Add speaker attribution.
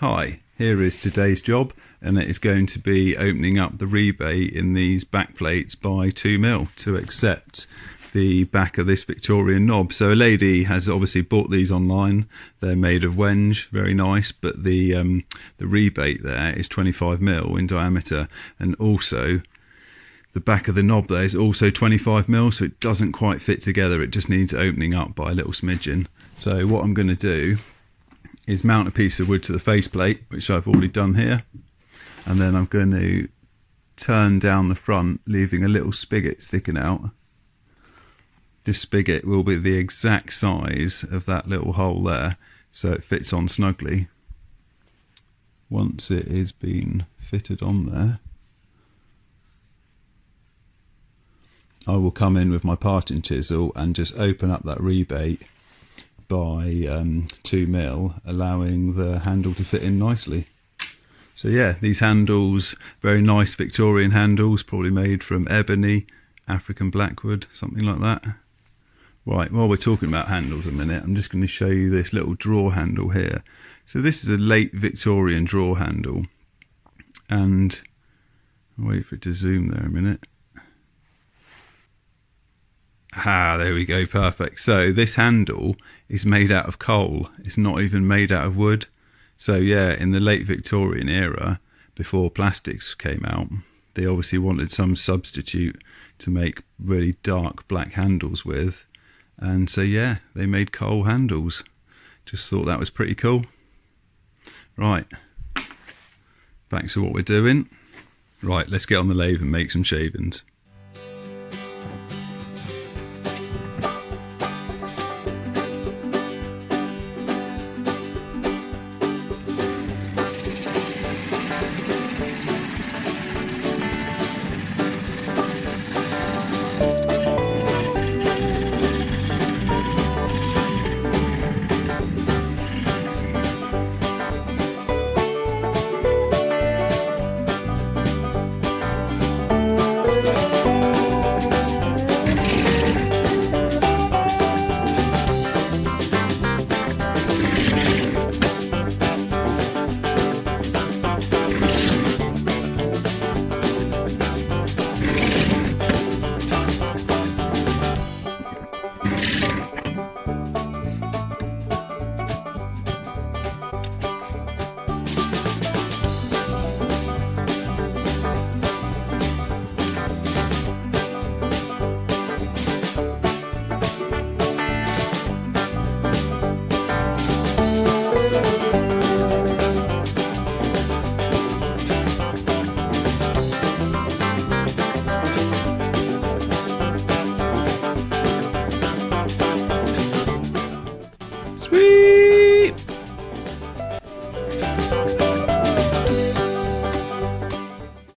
Speaker 1: Hi, here is today's job, and it is going to be opening up the rebate in these back plates by 2mm to accept the back of this Victorian knob. So a lady has obviously bought these online. They're made of wenge, very nice, but the rebate there is 25mm in diameter, and also the back of the knob there is also 25mm, so it doesn't quite fit together. It just needs opening up by a little smidgen. So what I'm going to do is mount a piece of wood to the faceplate, which I've already done here, and then I'm going to turn down the front, leaving a little spigot sticking out. This spigot will be the exact size of that little hole there, so it fits on snugly. Once it is been fitted on there, I will come in with my parting chisel and just open up that rebate by 2mm, allowing the handle to fit in nicely. So yeah, these handles, very nice Victorian handles, probably made from ebony, African blackwood, something like that. Right, while we're talking about handles a minute, I'm just going to show you this little drawer handle here. So this is a late Victorian drawer handle, and I'll wait for it to zoom there a minute. Ah, there we go, perfect. So this handle is made out of coal. It's not even made out of wood. So yeah, in the late Victorian era, before plastics came out, they obviously wanted some substitute to make really dark black handles with. And so yeah, they made coal handles. Just thought that was pretty cool. Right, back to what we're doing. Right, let's get on the lathe and make some shavings.